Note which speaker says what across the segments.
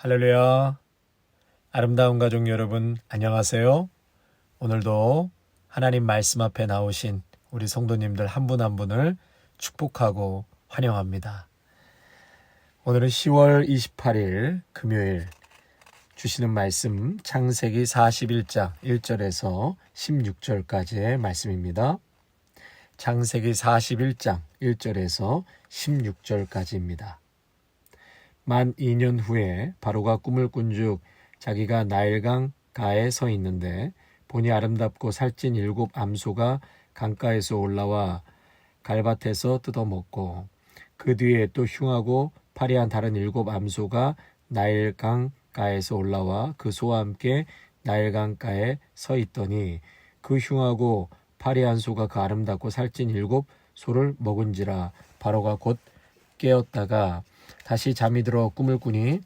Speaker 1: 할렐루야. 아름다운 가족 여러분, 안녕하세요. 오늘도 하나님 말씀 앞에 나오신 우리 성도님들 한 분 한 분을 축복하고 환영합니다. 오늘은 10월 28일 금요일 주시는 말씀 창세기 41장 1절에서 16절까지의 말씀입니다. 창세기 41장 1절에서 16절까지입니다. 만 2년 후에 바로가 꿈을 꾼즉 자기가 나일강 가에 서 있는데 보니 아름답고 살찐 7 암소가 강가에서 올라와 갈밭에서 뜯어먹고 그 뒤에 또 흉하고 파리한 다른 7 암소가 나일강 가에서 올라와 그 소와 함께 나일강가에 서 있더니 그 흉하고 파리한 소가 그 아름답고 살찐 7 소를 먹은지라. 바로가 곧 깨었다가 다시 잠이 들어 꿈을 꾸니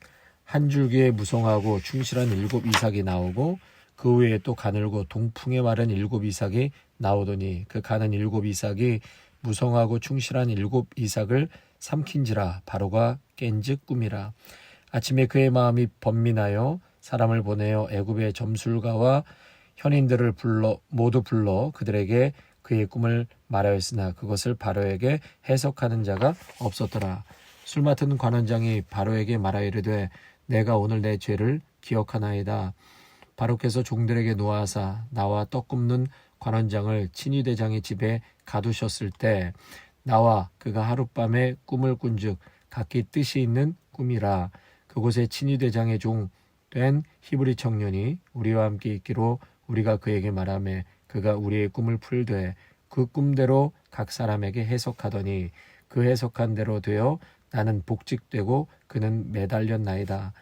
Speaker 1: 한 줄기에 무성하고 충실한 7 이삭이 나오고 그 위에 또 가늘고 동풍에 마른 7 이삭이 나오더니 그 가는 7 이삭이 무성하고 충실한 7 이삭을 삼킨지라. 바로가 깬즉 꿈이라. 아침에 그의 마음이 번민하여 사람을 보내어 애굽의 점술가와 현인들을 모두 불러 그들에게 그의 꿈을 말하였으나 그것을 바로에게 해석하는 자가 없었더라. 술 맡은 관원장이 바로에게 말하여 이르되 내가 오늘 내 죄를 기억하나이다. 바로께서 종들에게 노하사 나와 떡 굽는 관원장을 친위대장의 집에 가두셨을 때 나와 그가 하룻밤에 꿈을 꾼즉 각기 뜻이 있는 꿈이라. 그곳에 친위대장의 종 된 히브리 청년이 우리와 함께 있기로 우리가 그에게 말하매 그가 우리의 꿈을 풀되 그 꿈대로 각 사람에게 해석하더니 그 해석한 대로 되어 나는 복직되고 그는 매달렸나이다.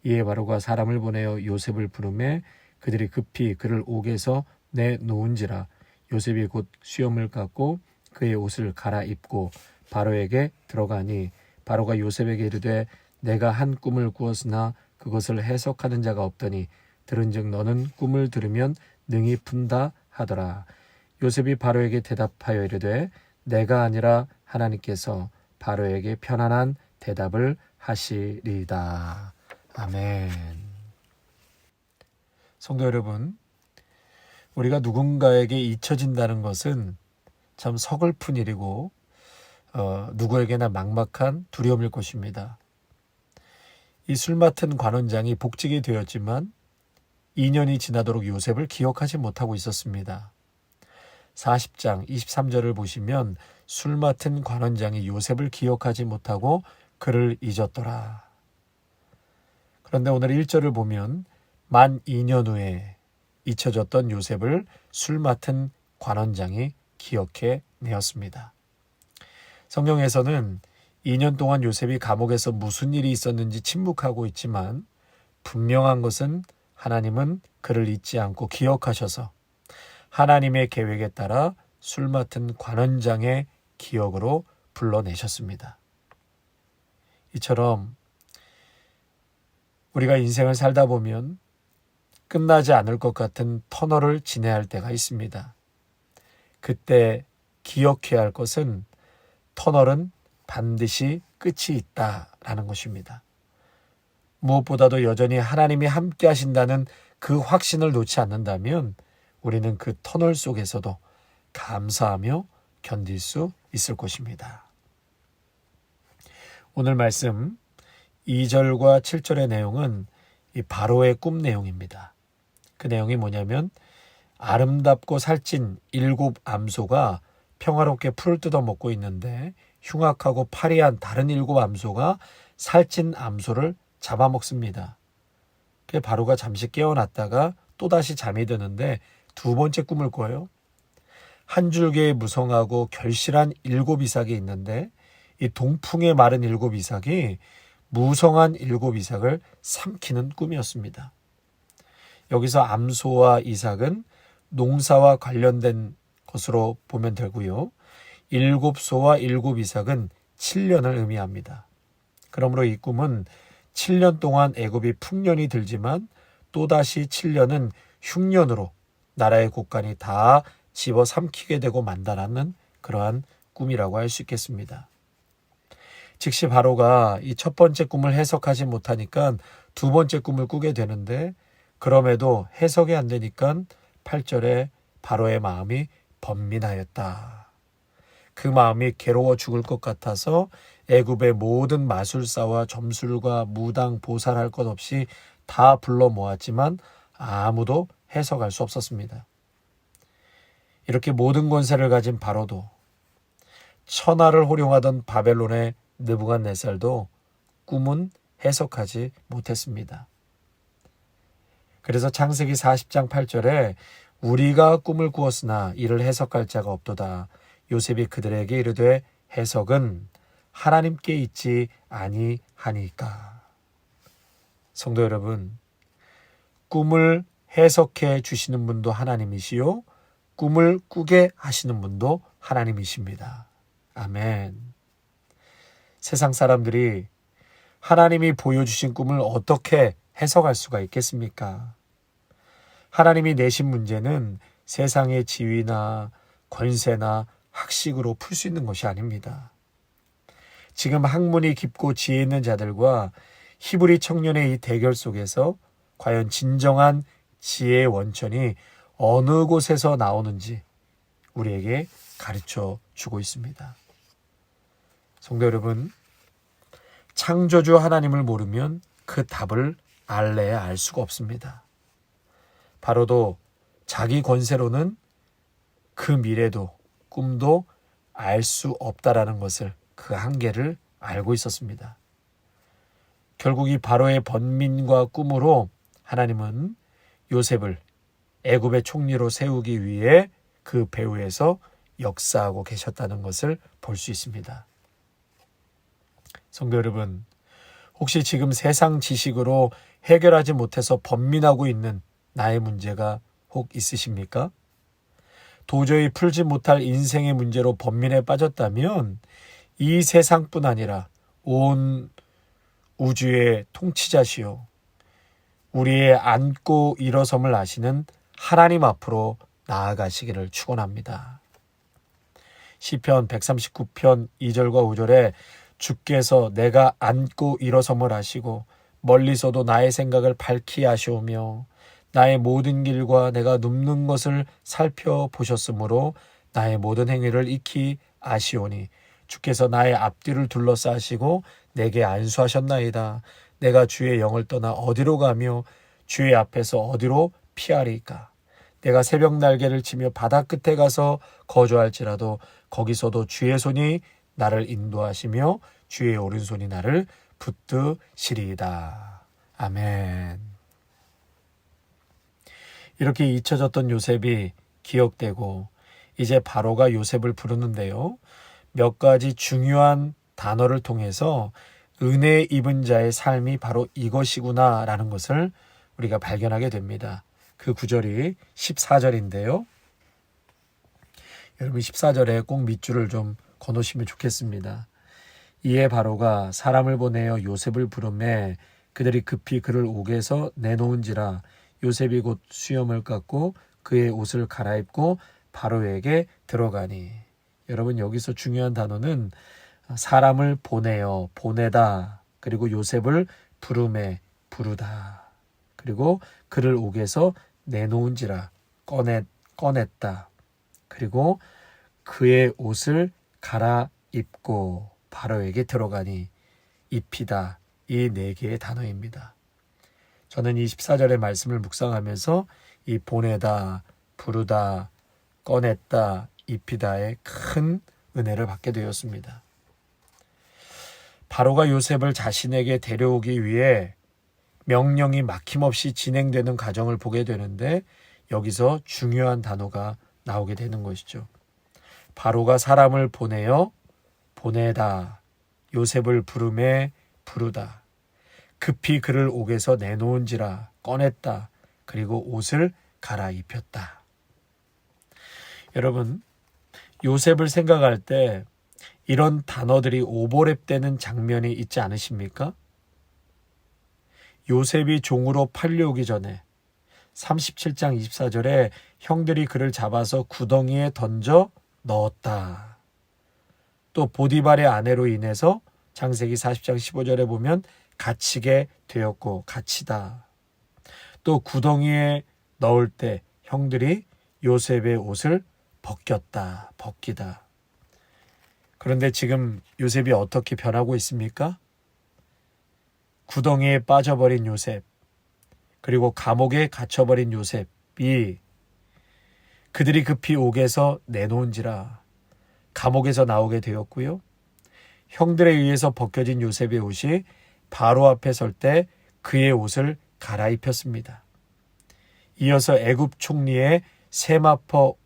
Speaker 1: 이에 바로가 사람을 보내어 요셉을 부르매 그들이 급히 그를 옥에서 내놓은지라. 요셉이 곧 수염을 깎고 그의 옷을 갈아입고 바로에게 들어가니 바로가 요셉에게 이르되 내가 한 꿈을 꾸었으나 그것을 해석하는 자가 없더니 들은즉 너는 꿈을 들으면 능히 푼다 하더라. 요셉이 바로에게 대답하여 이르되 내가 아니라 하나님께서 바로에게 편안한 대답을 하시리이다. 아멘. 성도 여러분, 우리가 누군가에게 잊혀진다는 것은 참 서글픈 일이고 누구에게나 막막한 두려움일 것입니다. 이 술 맡은 관원장이 복직이 되었지만 2년이 지나도록 요셉을 기억하지 못하고 있었습니다. 40장 23절을 보시면 술 맡은 관원장이 요셉을 기억하지 못하고 그를 잊었더라. 그런데 오늘 1절을 보면 만 2년 후에 잊혀졌던 요셉을 술 맡은 관원장이 기억해 내었습니다. 성경에서는 2년 동안 요셉이 감옥에서 무슨 일이 있었는지 침묵하고 있지만 분명한 것은 하나님은 그를 잊지 않고 기억하셔서 하나님의 계획에 따라 술 맡은 관원장의 기억으로 불러내셨습니다. 이처럼 우리가 인생을 살다 보면 끝나지 않을 것 같은 터널을 지나야 할 때가 있습니다. 그때 기억해야 할 것은 터널은 반드시 끝이 있다라는 것입니다. 무엇보다도 여전히 하나님이 함께 하신다는 그 확신을 놓지 않는다면 우리는 그 터널 속에서도 감사하며 견딜 수 있을 것입니다. 오늘 말씀 2절과 7절의 내용은 이 바로의 꿈 내용입니다. 그 내용이 뭐냐면 아름답고 살찐 7 암소가 평화롭게 풀을 뜯어 먹고 있는데 흉악하고 파리한 다른 7 암소가 살찐 암소를 잡아먹습니다. 바로가 잠시 깨어났다가 또다시 잠이 드는데 두 번째 꿈을 꿔요. 한 줄기에 무성하고 결실한 7 이삭이 있는데 이 동풍에 마른 7 이삭이 무성한 7 이삭을 삼키는 꿈이었습니다. 여기서 암소와 이삭은 농사와 관련된 것으로 보면 되고요. 7소와 7 이삭은 7년을 의미합니다. 그러므로 이 꿈은 7년 동안 애굽이 풍년이 들지만 또다시 7년은 흉년으로 나라의 곳간이 다 집어삼키게 되고 만다라는 그러한 꿈이라고 할 수 있겠습니다. 즉시 바로가 이 첫 번째 꿈을 해석하지 못하니까 두 번째 꿈을 꾸게 되는데, 그럼에도 해석이 안 되니까 8절에 바로의 마음이 번민하였다. 그 마음이 괴로워 죽을 것 같아서 애굽의 모든 마술사와 점술과 무당 보살할 것 없이 다 불러 모았지만 아무도 해석할 수 없었습니다. 이렇게 모든 권세를 가진 바로도, 천하를 호령하던 바벨론의 느부갓네살도 꿈은 해석하지 못했습니다. 그래서 창세기 40장 8절에 우리가 꿈을 꾸었으나 이를 해석할 자가 없도다. 요셉이 그들에게 이르되 해석은 하나님께 있지 아니하니까. 성도 여러분, 꿈을 해석해 주시는 분도 하나님이시요, 꿈을 꾸게 하시는 분도 하나님이십니다. 아멘. 세상 사람들이 하나님이 보여주신 꿈을 어떻게 해석할 수가 있겠습니까? 하나님이 내신 문제는 세상의 지위나 권세나 학식으로 풀 수 있는 것이 아닙니다. 지금 학문이 깊고 지혜 있는 자들과 히브리 청년의 이 대결 속에서 과연 진정한 지혜의 원천이 어느 곳에서 나오는지 우리에게 가르쳐 주고 있습니다. 성도 여러분, 창조주 하나님을 모르면 그 답을 알래야 알 수가 없습니다. 바로도 자기 권세로는 그 미래도 꿈도 알 수 없다라는 것을, 그 한계를 알고 있었습니다. 결국 이 바로의 번민과 꿈으로 하나님은 요셉을 애굽의 총리로 세우기 위해 그 배후에서 역사하고 계셨다는 것을 볼 수 있습니다. 성도 여러분, 혹시 지금 세상 지식으로 해결하지 못해서 번민하고 있는 나의 문제가 혹 있으십니까? 도저히 풀지 못할 인생의 문제로 번민에 빠졌다면 이 세상뿐 아니라 온 우주의 통치자시요, 우리의 앉고 일어섬을 아시는 하나님 앞으로 나아가시기를 축원합니다. 시편 139편 2절과 5절에 주께서 내가 앉고 일어섬을 아시고 멀리서도 나의 생각을 밝히 아시오며 나의 모든 길과 내가 눕는 것을 살펴보셨으므로 나의 모든 행위를 익히 아시오니 주께서 나의 앞뒤를 둘러싸시고 내게 안수하셨나이다. 내가 주의 영을 떠나 어디로 가며 주의 앞에서 어디로 피하리까? 내가 새벽 날개를 치며 바다 끝에 가서 거주할지라도 거기서도 주의 손이 나를 인도하시며 주의 오른손이 나를 붙드시리이다. 아멘. 이렇게 잊혀졌던 요셉이 기억되고 이제 바로가 요셉을 부르는데요, 몇 가지 중요한 단어를 통해서 은혜 입은 자의 삶이 바로 이것이구나 라는 것을 우리가 발견하게 됩니다. 그 구절이 14절인데요. 여러분 14절에 꼭 밑줄을 좀 거놓으시면 좋겠습니다. 이에 바로가 사람을 보내어 요셉을 부르매 그들이 급히 그를 옥에서 내놓은지라 요셉이 곧 수염을 깎고 그의 옷을 갈아입고 바로에게 들어가니. 여러분 여기서 중요한 단어는 사람을 보내어, 보내다, 그리고 요셉을 부르매, 부르다, 그리고 그를 옥에서 내놓은지라, 꺼냈다, 그리고 그의 옷을 갈아입고 바로에게 들어가니, 입히다, 이 네 개의 단어입니다. 저는 이 14절의 말씀을 묵상하면서 이 보내다, 부르다, 꺼냈다, 입히다의 큰 은혜를 받게 되었습니다. 바로가 요셉을 자신에게 데려오기 위해 명령이 막힘없이 진행되는 과정을 보게 되는데 여기서 중요한 단어가 나오게 되는 것이죠. 바로가 사람을 보내어, 보내다, 요셉을 부르매, 부르다, 급히 그를 옥에서 내놓은지라, 꺼냈다, 그리고 옷을 갈아입혔다. 여러분, 요셉을 생각할 때 이런 단어들이 오버랩되는 장면이 있지 않으십니까? 요셉이 종으로 팔려오기 전에 37장 24절에 형들이 그를 잡아서 구덩이에 던져 넣었다. 또 보디발의 아내로 인해서 창세기 40장 15절에 보면 갇히게 되었고 갇히다. 또 구덩이에 넣을 때 형들이 요셉의 옷을 벗기다. 그런데 지금 요셉이 어떻게 변하고 있습니까? 구덩이에 빠져버린 요셉, 그리고 감옥에 갇혀버린 요셉이 그들이 급히 옥에서 내놓은지라 감옥에서 나오게 되었고요. 형들에 의해서 벗겨진 요셉의 옷이 바로 앞에 설 때 그의 옷을 갈아입혔습니다. 이어서 애굽 총리의 세마포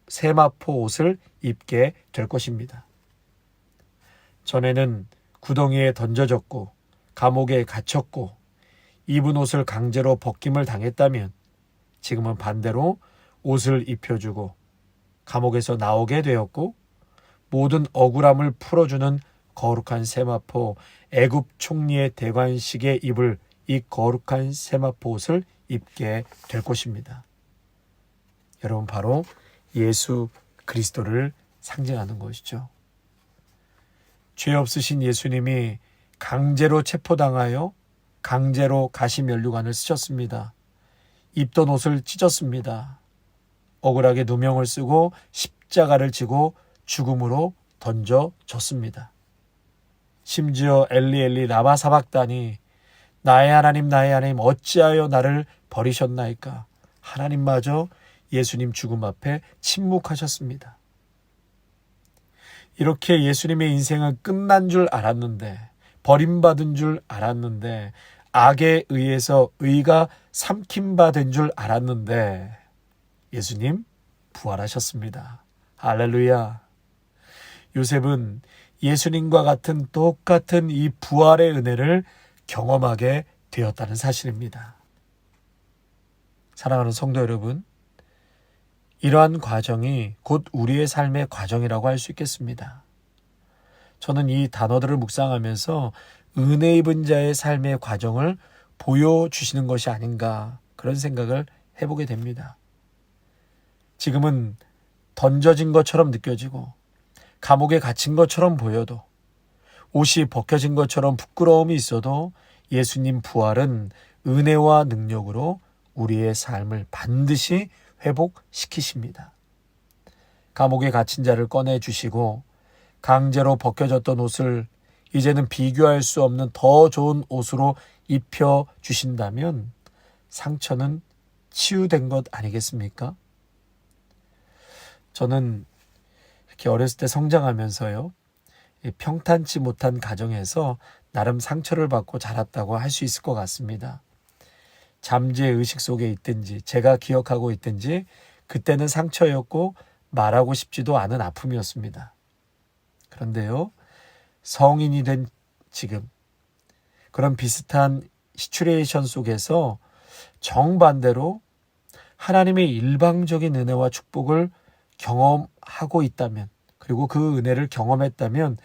Speaker 1: 옷을 입게 될 것입니다. 전에는 구덩이에 던져졌고 감옥에 갇혔고 입은 옷을 강제로 벗김을 당했다면 지금은 반대로 옷을 입혀주고 감옥에서 나오게 되었고 모든 억울함을 풀어주는 거룩한 세마포 애굽 총리의 대관식에 입을 이 거룩한 세마포 옷을 입게 될 것입니다. 여러분, 바로 예수 그리스도를 상징하는 것이죠. 죄 없으신 예수님이 강제로 체포당하여 강제로 가시면류관을 쓰셨습니다. 입던 옷을 찢었습니다. 억울하게 누명을 쓰고 십자가를 지고 죽음으로 던져졌습니다. 심지어 엘리 엘리 라마 사박다니 나의 하나님 어찌하여 나를 버리셨나이까. 하나님마저 예수님 죽음 앞에 침묵하셨습니다. 이렇게 예수님의 인생은 끝난 줄 알았는데, 버림받은 줄 알았는데, 악에 의해서 의가 삼킴바 된 줄 알았는데 예수님 부활하셨습니다. 할렐루야. 요셉은 예수님과 같은 똑같은 이 부활의 은혜를 경험하게 되었다는 사실입니다. 사랑하는 성도 여러분, 이러한 과정이 곧 우리의 삶의 과정이라고 할 수 있겠습니다. 저는 이 단어들을 묵상하면서 은혜 입은 자의 삶의 과정을 보여주시는 것이 아닌가, 그런 생각을 해보게 됩니다. 지금은 던져진 것처럼 느껴지고 감옥에 갇힌 것처럼 보여도 옷이 벗겨진 것처럼 부끄러움이 있어도 예수님 부활은 은혜와 능력으로 우리의 삶을 반드시 회복시키십니다. 감옥에 갇힌 자를 꺼내주시고 강제로 벗겨졌던 옷을 이제는 비교할 수 없는 더 좋은 옷으로 입혀주신다면 상처는 치유된 것 아니겠습니까? 저는 이렇게 어렸을 때 성장하면서요, 평탄치 못한 가정에서 나름 상처를 받고 자랐다고 할 수 있을 것 같습니다. 잠재의 의식 속에 있든지 제가 기억하고 있든지 그때는 상처였고 말하고 싶지도 않은 아픔이었습니다. 그런데요, 성인이 된 지금 그런 비슷한 시츄에이션 속에서 정반대로 하나님의 일방적인 은혜와 축복을 경험하고 있다면, 그리고 그 은혜를 경험했다면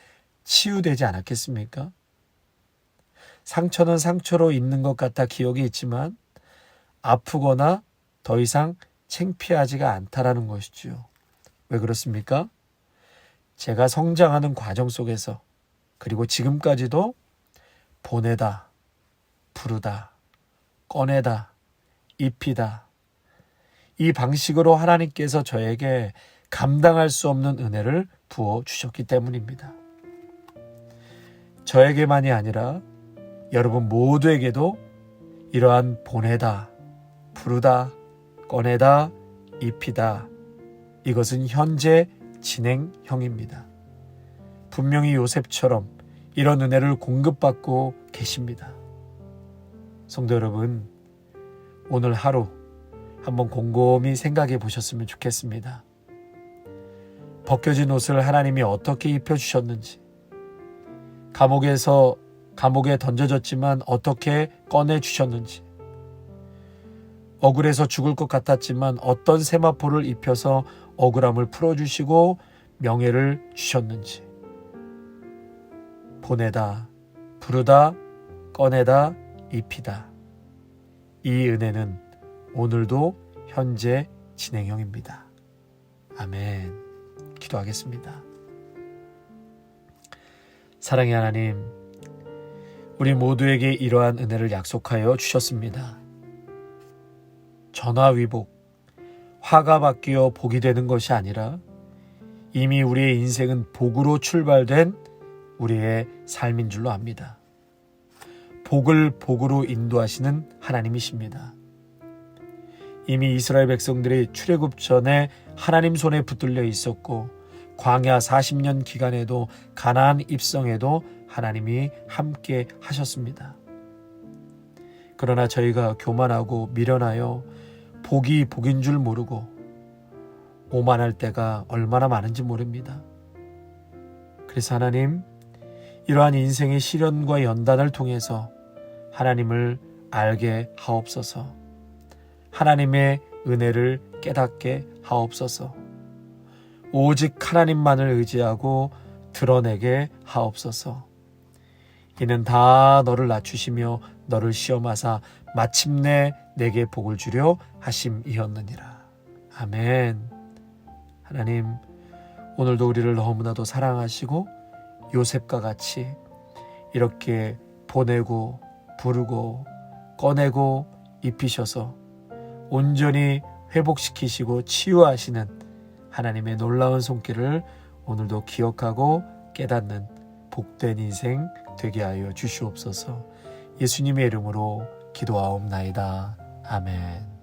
Speaker 1: 치유되지 않았겠습니까? 상처는 상처로 있는 것 같아 기억이 있지만 아프거나 더 이상 창피하지가 않다라는 것이죠. 왜 그렇습니까? 제가 성장하는 과정 속에서, 그리고 지금까지도 보내다, 부르다, 꺼내다, 입히다, 이 방식으로 하나님께서 저에게 감당할 수 없는 은혜를 부어주셨기 때문입니다. 저에게만이 아니라 여러분 모두에게도 이러한 보내다, 부르다, 꺼내다, 입히다, 이것은 현재 진행형입니다. 분명히 요셉처럼 이런 은혜를 공급받고 계십니다. 성도 여러분, 오늘 하루 한번 곰곰이 생각해 보셨으면 좋겠습니다. 벗겨진 옷을 하나님이 어떻게 입혀주셨는지, 감옥에 던져졌지만 어떻게 꺼내주셨는지, 억울해서 죽을 것 같았지만 어떤 세마포를 입혀서 억울함을 풀어주시고 명예를 주셨는지, 보내다, 부르다, 꺼내다, 입히다, 이 은혜는 오늘도 현재 진행형입니다. 아멘. 기도하겠습니다. 사랑의 하나님, 우리 모두에게 이러한 은혜를 약속하여 주셨습니다. 전화위복, 화가 바뀌어 복이 되는 것이 아니라 이미 우리의 인생은 복으로 출발된 우리의 삶인 줄로 압니다. 복을 복으로 인도하시는 하나님이십니다. 이미 이스라엘 백성들이 출애굽 전에 하나님 손에 붙들려 있었고 광야 40년 기간에도 가나안 입성에도 하나님이 함께 하셨습니다. 그러나 저희가 교만하고 미련하여 복이 복인 줄 모르고 오만할 때가 얼마나 많은지 모릅니다. 그래서 하나님, 이러한 인생의 시련과 연단을 통해서 하나님을 알게 하옵소서. 하나님의 은혜를 깨닫게 하옵소서. 오직 하나님만을 의지하고 드러내게 하옵소서. 이는 다 너를 낮추시며 너를 시험하사 마침내 내게 복을 주려 하심이었느니라. 아멘. 하나님, 오늘도 우리를 너무나도 사랑하시고 요셉과 같이 이렇게 보내고 부르고 꺼내고 입히셔서 온전히 회복시키시고 치유하시는 하나님의 놀라운 손길을 오늘도 기억하고 깨닫는 복된 인생 되게 하여 주시옵소서. 예수님의 이름으로 기도하옵나이다. 아멘.